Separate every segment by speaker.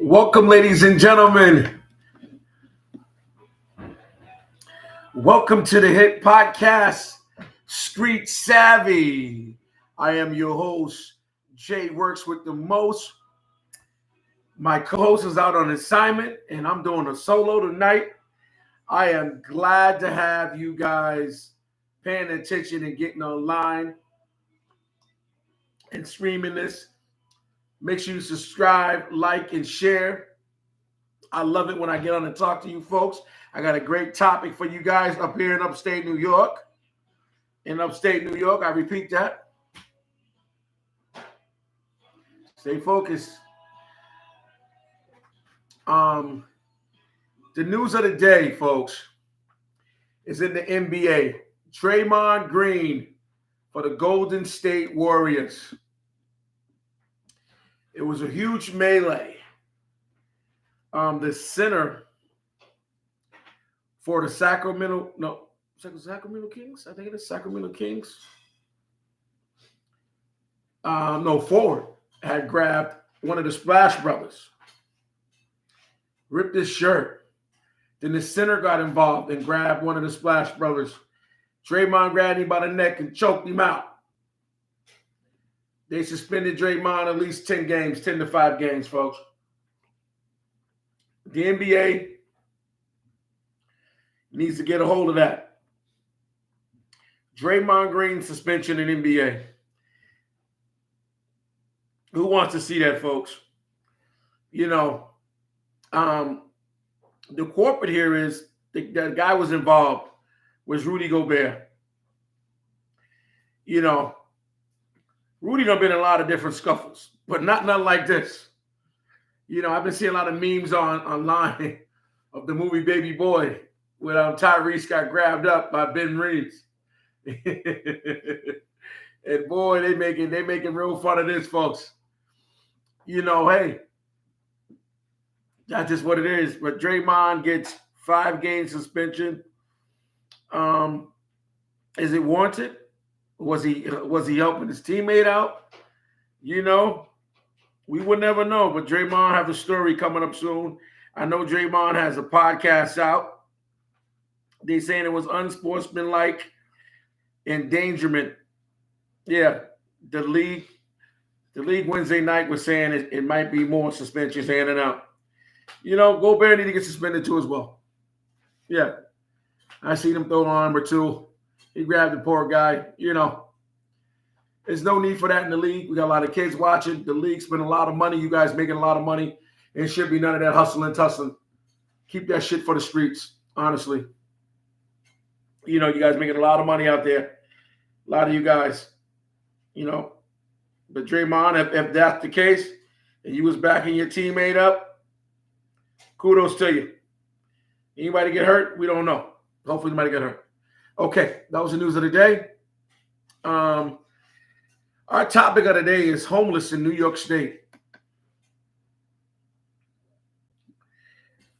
Speaker 1: Welcome, ladies and gentlemen. Welcome to the hit podcast, Street Savvy. I am your host, Jay Works with the Most. My co-host is out on assignment, and I'm doing a solo tonight. I am glad to have you guys paying attention and getting online and streaming this. Make sure you subscribe, like, and share. I love it when I get on and talk to you folks. I got a great topic for you guys up here in upstate New York. In upstate New York, I repeat that. Stay focused. The news of the day, folks, is in the NBA. Draymond Green for the Golden State Warriors. It was a huge melee. The center for the Sacramento Kings. I think it is Sacramento Kings. Forward had grabbed one of the Splash Brothers, ripped his shirt. Then the center got involved and grabbed one of the Splash Brothers. Draymond grabbed him by the neck and choked him out. They suspended Draymond at least 10 to 5 games, folks. The NBA needs to get a hold of that. Draymond Green suspension in NBA. Who wants to see that, folks? The corporate here is the guy was involved was Rudy Gobert. Rudy done been in a lot of different scuffles, but nothing like this. I've been seeing a lot of memes online of the movie Baby Boy when Tyrese got grabbed up by Ben Reeves. And boy, they making real fun of this, folks. Hey, that's just what it is. But Draymond gets 5-game suspension. Is it warranted? Was he helping his teammate out? We would never know. But Draymond have a story coming up soon. I know Draymond has a podcast out. They saying it was unsportsmanlike endangerment. Yeah, the league Wednesday night was saying it might be more suspensions handing out. Gobert need to get suspended too as well. Yeah, I seen him throw an arm or two. He grabbed the poor guy. There's no need for that in the league. We got a lot of kids watching. The league spend a lot of money. You guys making a lot of money. It should be none of that hustling, tussling. Keep that shit for the streets, honestly. You guys making a lot of money out there. A lot of you guys, But Draymond, if that's the case, and you was backing your teammate up, kudos to you. Anybody get hurt? We don't know. Hopefully nobody get hurt. Okay, that was the news of the day. Our topic of the day is homeless in New York State.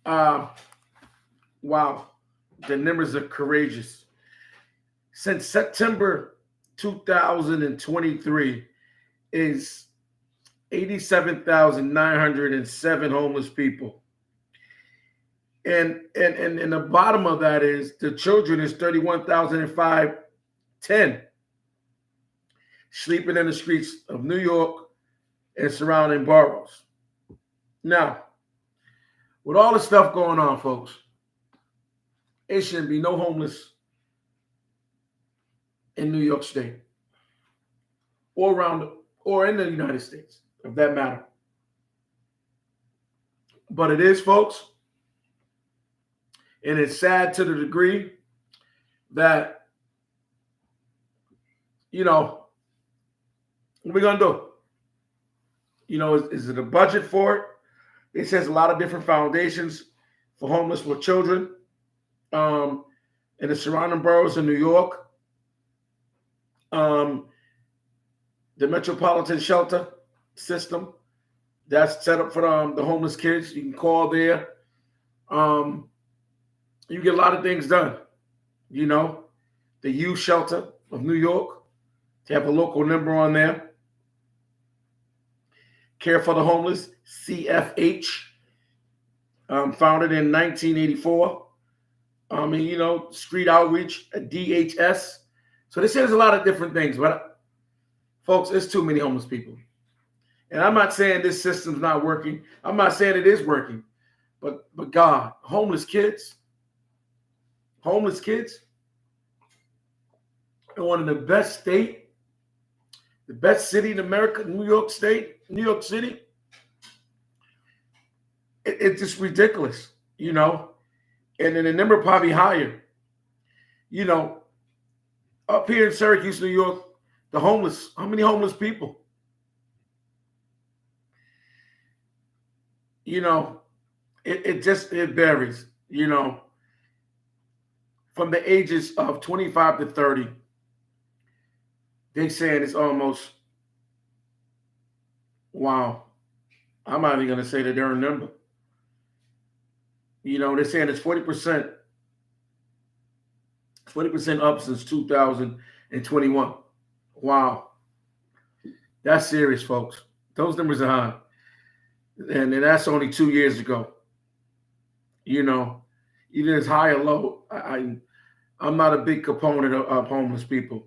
Speaker 1: Wow. The numbers are courageous. Since September 2023 is 87,907 homeless people. And the bottom of that is the children is 31,510 sleeping in the streets of New York and surrounding boroughs. Now, with all the stuff going on, folks, it shouldn't be no homeless in New York State or in the United States, if that matter. But it is, folks. And it's sad to the degree that, what are we going to do? Is it a budget for it? It says a lot of different foundations for homeless with children in the surrounding boroughs in New York. The Metropolitan Shelter System, that's set up for the homeless kids. You can call there. You get a lot of things done. The Youth Shelter of New York, to have a local number on there. Care for the Homeless, CFH, founded in 1984. Street outreach, DHS. So they say there's a lot of different things, but folks, it's too many homeless people. And I'm not saying this system's not working. I'm not saying it is working. But God, homeless kids in one of the best state, the best city in America, New York City. It's just ridiculous, And then the number probably higher. Up here in Syracuse, New York, how many homeless people? It varies, from the ages of 25 to 30. They saying it's almost, wow. I'm not even going to say the darn number. They're saying it's 40%. 20% up since 2021. Wow. That's serious, folks. Those numbers are high. And that's only 2 years ago. Either it's high or low. I'm not a big component of homeless people.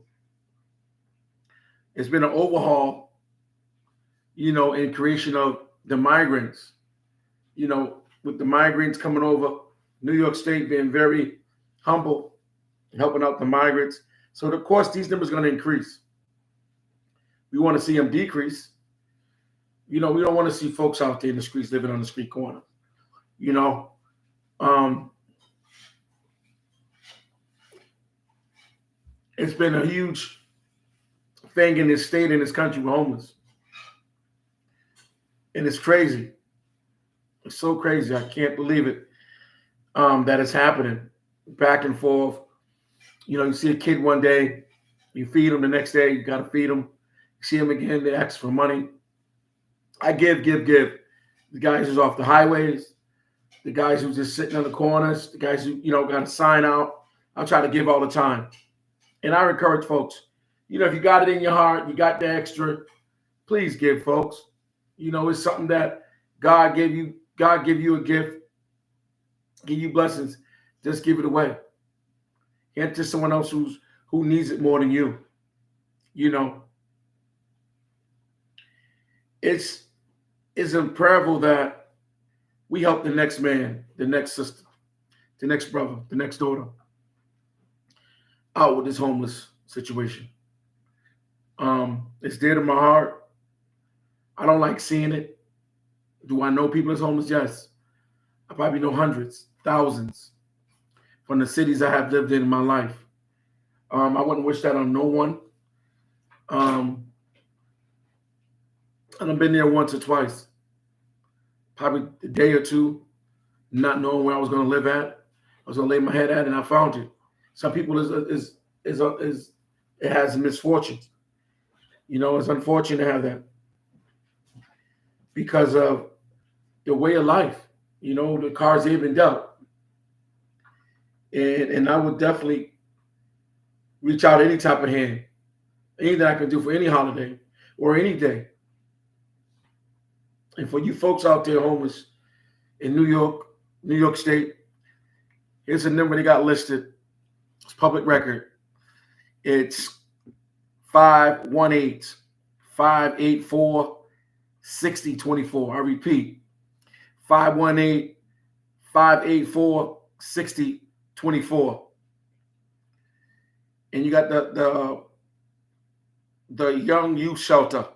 Speaker 1: It's been an overhaul, in creation of the migrants. With the migrants coming over, New York State being very humble, helping out the migrants. So, of course, these numbers are going to increase. We want to see them decrease. We don't want to see folks out there in the streets living on the street corner. It's been a huge thing in this state, in this country, with homeless. And it's crazy. It's so crazy. I can't believe it that it's happening back and forth. You see a kid one day, you feed them the next day, you got to feed them. You see them again, they ask for money. I give. The guys who's off the highways, the guys who's just sitting on the corners, the guys who, got a sign out. I try to give all the time. And I encourage folks, if you got it in your heart, you got the extra, please give, folks. It's something that God give you a gift, give you blessings. Just give it away. Hand to someone else who needs it more than you. It's imperative that we help the next man, the next sister, the next brother, the next daughter out with this homeless situation. It's dear to my heart. I don't like seeing it. Do I know people that's homeless? Yes. I probably know hundreds, thousands from the cities I have lived in my life. I wouldn't wish that on no one. And I've been there once or twice, probably a day or two, not knowing where I was going to live at. I was going to lay my head at, and I found it. Some people it has misfortune. It's unfortunate to have that because of the way of life. The cards they've been dealt, and I would definitely reach out any type of hand, anything I can do for any holiday or any day. And for you folks out there homeless in New York State, here's a number they got listed. It's public record. It's 518-584-6024. I repeat, 518-584-6024. And you got the Young Youth Shelter.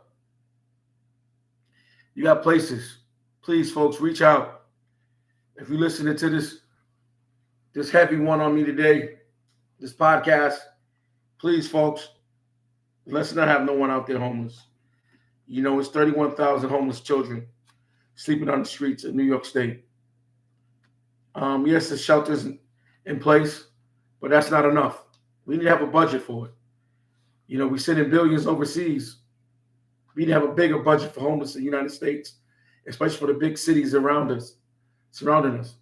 Speaker 1: You got places. Please, folks, reach out. If you're listening to this heavy one on me today, this podcast, please, folks, let's not have no one out there homeless. It's 31,000 homeless children sleeping on the streets of New York State. Yes, the shelter's in place, but that's not enough. We need to have a budget for it. We send in billions overseas. We need to have a bigger budget for homeless in the United States, especially for the big cities around us, surrounding us.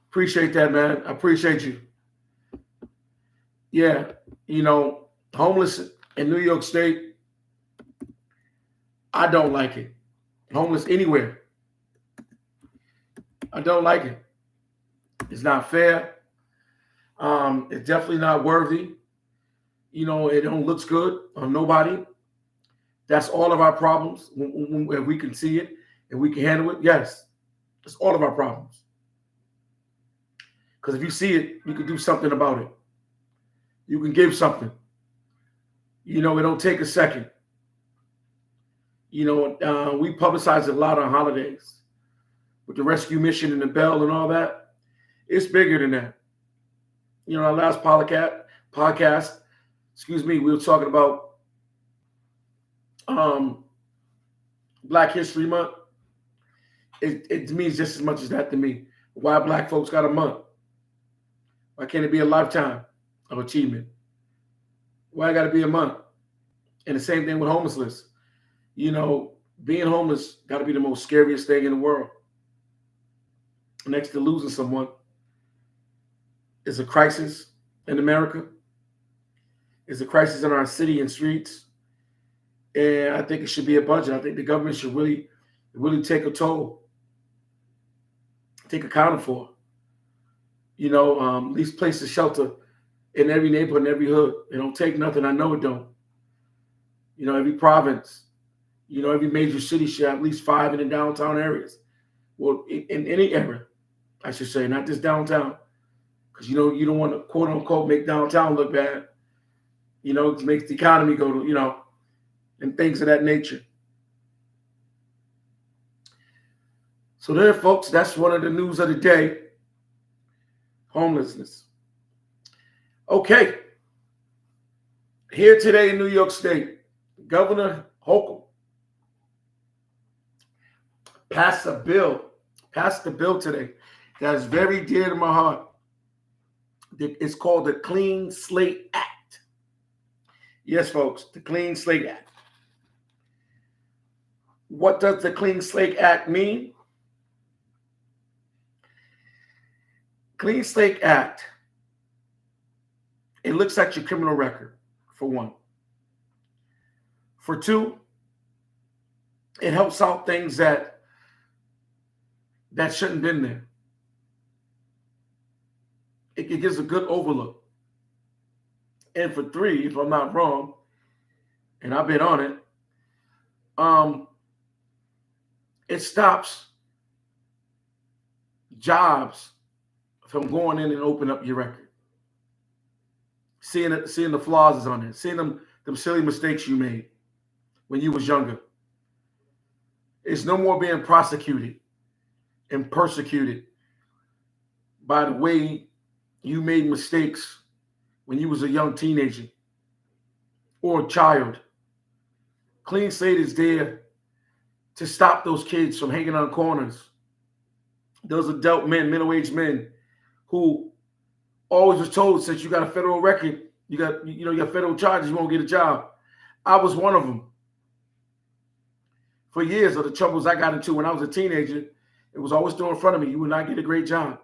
Speaker 1: Appreciate that, man. I appreciate you. Yeah, homeless in New York State, I don't like it. Homeless anywhere. I don't like it. It's not fair. It's definitely not worthy. It don't looks good on nobody. That's all of our problems. If we can see it and we can handle it, yes, it's all of our problems. Because if you see it, you can do something about it. You can give something. It don't take a second. We publicize a lot on holidays with the rescue mission and the bell and all that. It's bigger than that. Our last podcast, we were talking about Black History Month. It means just as much as that to me. Why Black folks got a month? Why can't it be a lifetime of achievement? Why got to be a month? And the same thing with homelessness. Being homeless got to be the most scariest thing in the world. Next to losing someone is a crisis in America. It's a crisis in our city and streets. And I think it should be a budget. I think the government should really take a toll, take account for. At least place a shelter in every neighborhood, in every hood. It don't take nothing. I know it don't. Every province, every major city should have at least 5 in the downtown areas. Well, in any area, I should say, not just downtown. Because, you don't want to, quote unquote, make downtown look bad. It makes the economy go to, and things of that nature. So there, folks, that's one of the news of the day. Homelessness. Okay. Here today in New York State, Governor Hochul passed the bill today that is very dear to my heart. It's called the Clean Slate Act. Yes, folks, the Clean Slate Act. What does the Clean Slate Act mean? Clean Slate Act, it looks at your criminal record, for one. For two, it helps out things that shouldn't have been there. It gives a good overlook. And for three, if I'm not wrong, and I've been on it, it stops jobs from going in and open up your record. Seeing the flaws is on it. Seeing them silly mistakes you made when you was younger. It's no more being prosecuted and persecuted by the way you made mistakes when you was a young teenager or a child. Clean Slate is there to stop those kids from hanging on corners. Those adult men, middle-aged men, who always was told, since you got a federal record, you got federal charges, you won't get a job. I was one of them. For years of the troubles I got into when I was a teenager, it was always thrown in front of me. You will not get a great job.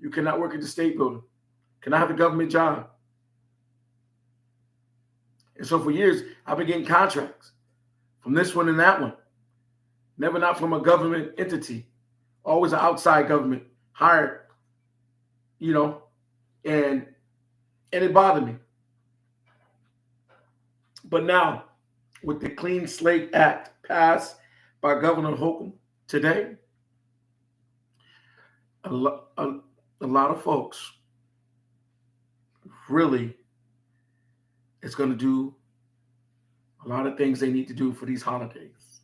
Speaker 1: You cannot work at the state building. Cannot have a government job. And so for years, I've been getting contracts from this one and that one. Never not from a government entity. Always an outside government hired, and it bothered me. But now, with the Clean Slate Act passed by Governor Hochul today, a lot of folks really is going to do a lot of things they need to do for these holidays.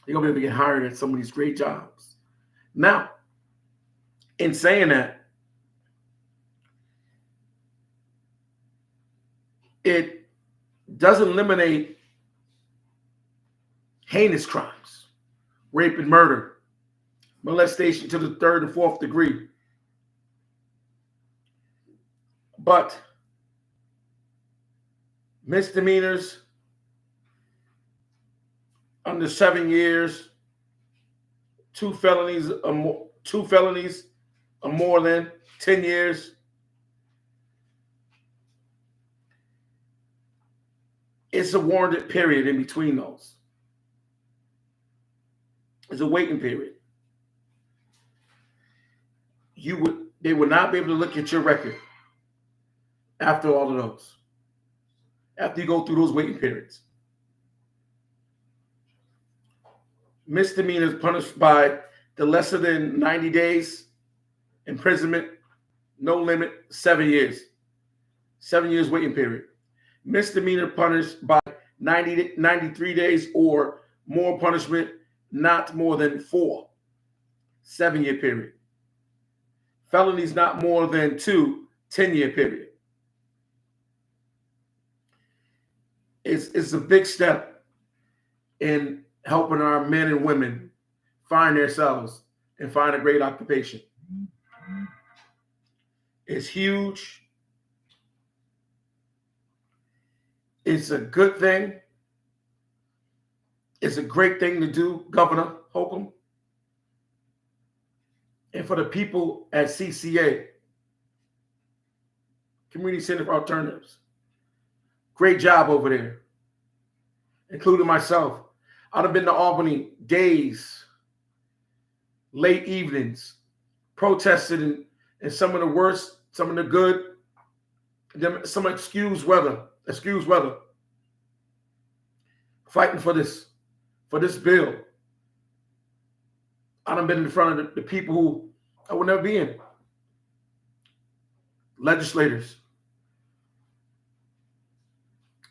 Speaker 1: They're going to be able to get hired at some of these great jobs. Now, in saying that, it doesn't eliminate heinous crimes, rape and murder, molestation to the 3rd and 4th degree. But misdemeanors under 7 years, two felonies or more than 10 years. It's a warranted period in between those. is a waiting period. They would not be able to look at your record after all of those. After you go through those waiting periods. Misdemeanors punished by the lesser than 90 days imprisonment, no limit, 7 years. 7 years waiting period. Misdemeanor punished by 93 days or more punishment, not more than 4. 7-year period. Felonies not more than 2, 10-year period. It's a big step in helping our men and women find themselves and find a great occupation. It's huge. It's a good thing. It's a great thing to do, Governor Holcomb. And for the people at CCA, Community Center for Alternatives, great job over there, including myself. I've been to Albany days, late evenings, protested in some of the worst, some of the good, some excused weather, fighting for this bill. I've been in front of the people who I would never be in. Legislators,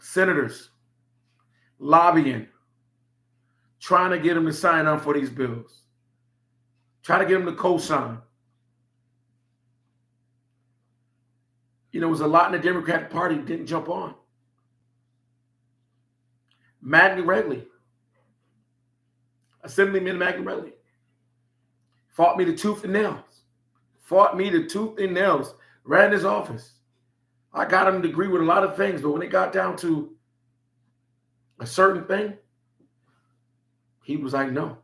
Speaker 1: senators, lobbying, trying to get them to sign on for these bills, try to get them to co-sign. You know, it was a lot in the Democratic Party didn't jump on. Maggie Redley, Assemblyman Maggie Redley, fought me to tooth and nails, ran his office. I got him to agree with a lot of things, but when it got down to a certain thing, he was like, no.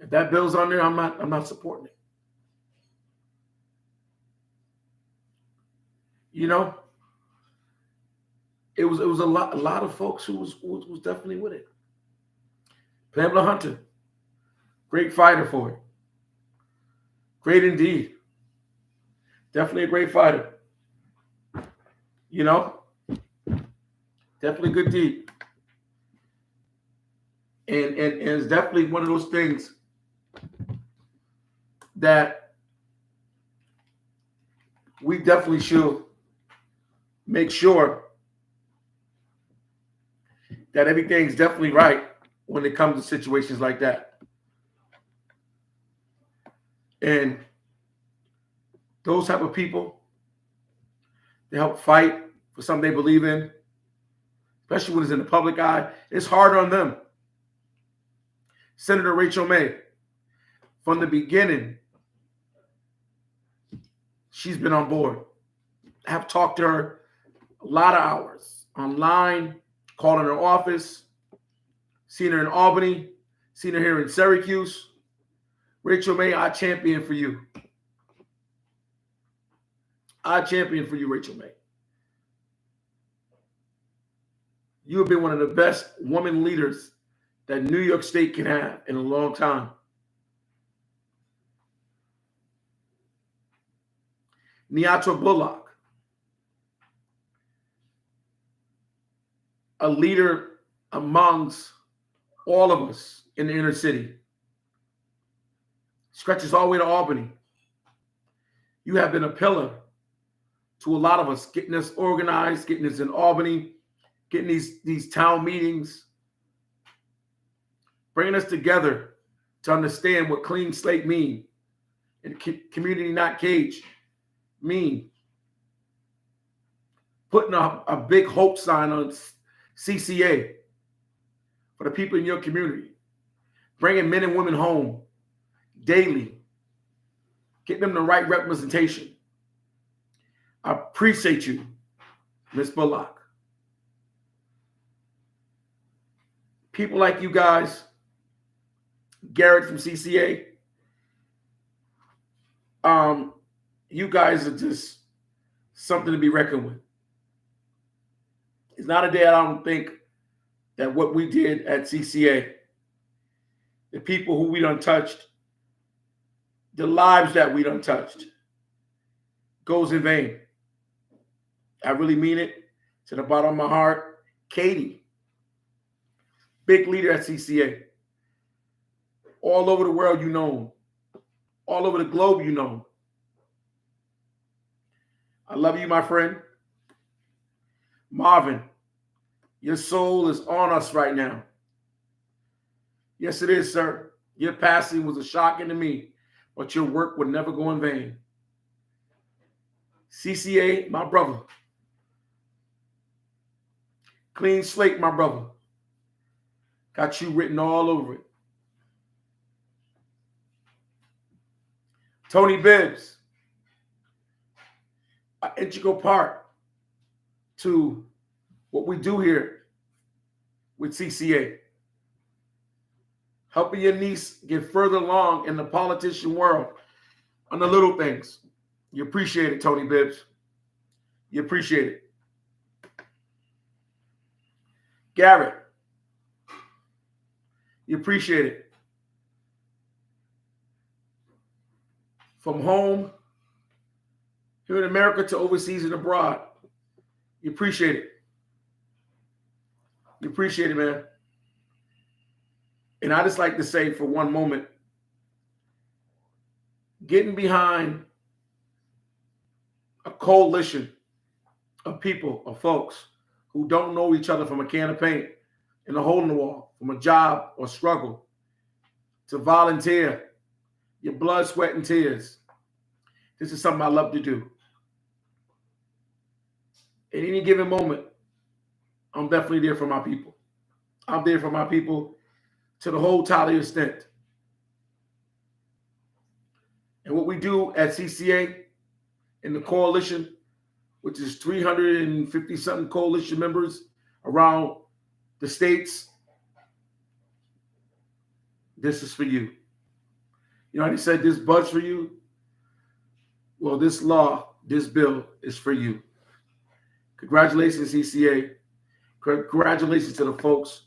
Speaker 1: If that bill's on there, I'm not supporting it. You know, it was a lot of folks who was definitely with it. Pamela Hunter, great fighter for it. Great indeed. Definitely a great fighter. You know, definitely good deed. And it's definitely one of those things that we definitely should make sure that everything's definitely right when it comes to situations like that. And those type of people, they help fight for something they believe in, especially when it's in the public eye. It's hard on them. Senator Rachel May, from the beginning, she's been on board. I have talked to her a lot of hours online, calling her office, seen her in Albany, seen her here in Syracuse. Rachel May, I champion for you. Rachel May. You have been one of the best woman leaders that New York State can have in a long time. Niatra Bullock, a leader amongst all of us in the inner city. Stretches all the way to Albany. You have been a pillar to a lot of us, getting us organized, getting us in Albany, getting these town meetings, bringing us together to understand what clean slate mean and community not cage mean. Putting a big hope sign on CCA for the people in your community. Bringing men and women home daily. Getting them the right representation. I appreciate you, Ms. Bullock. People like you guys, Garrett from CCA, you guys are just something to be reckoned with. It's not a day I don't think that what we did at CCA the people who we done touched, the lives that we done touched, goes in vain. I really mean it to the bottom of my heart. Katie, big leader at CCA. All over the world, you know him. All over the globe, you know him. I love you, my friend. Marvin, your soul is on us right now. Yes, it is, sir. Your passing was a shock to me, but your work would never go in vain. CCA, my brother. Clean slate, my brother. Got you written all over it. Tony Bibbs, an integral part to what we do here with CCA. Helping your niece get further along in the politician world on the little things. You appreciate it, Tony Bibbs. You appreciate it. Garrett, you appreciate it. From home, here in America to overseas and abroad, you appreciate it. You appreciate it, man. And I just like to say for one moment, getting behind a coalition of people, of folks who don't know each other from a can of paint and a hole in the wall, from a job or struggle, to volunteer, your blood, sweat, and tears. This is something I love to do. At any given moment, I'm definitely there for my people. I'm there for my people to the whole tally extent. And what we do at CCA in the coalition, which is 350-something coalition members around the states, this is for you. You know how they said this bud's for you? Well, this law, this bill is for you. Congratulations, CCA. Congratulations to the folks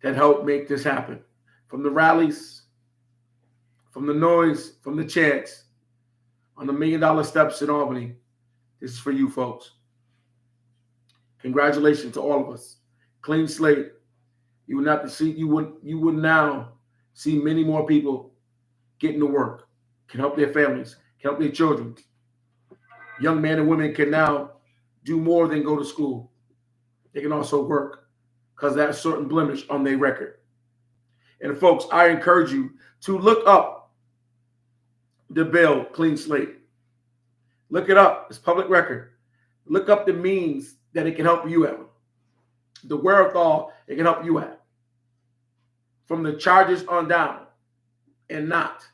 Speaker 1: that helped make this happen. From the rallies, from the noise, from the chants, on the $1 million steps in Albany, this is for you folks. Congratulations to all of us. Clean slate. You would not see you would now see many more people getting to work, can help their families, can help their children. Young men and women can now do more than go to school. They can also work because that's a certain blemish on their record. And folks, I encourage you to look up the bill, Clean Slate. Look it up. It's public record. Look up the means that it can help you out. The wherewithal it can help you out. From the charges on down and not.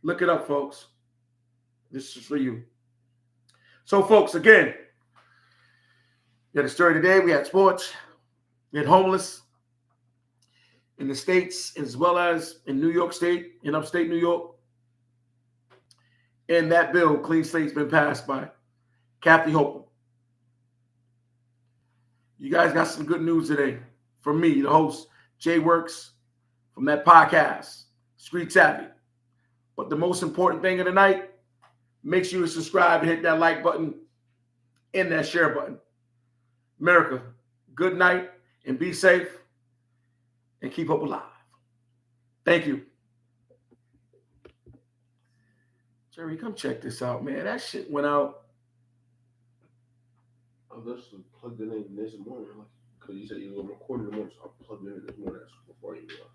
Speaker 1: Look it up, folks. This is for you. So, folks, again, we had a story today. We had sports. We had homeless in the States as well as in New York State, in upstate New York. And that bill, Clean Slate's been passed by Kathy Hope. You guys got some good news today from me, the host, Jay Works, from that podcast, Street Savvy. But the most important thing of the night, make sure you subscribe and hit that like button and that share button. America, good night and be safe and keep hope alive. Thank you. Jerry, come check this out, man. That shit went out.
Speaker 2: I just plugged it in this morning, because you said you were recording in the morning, so I plugged it in this morning before you left.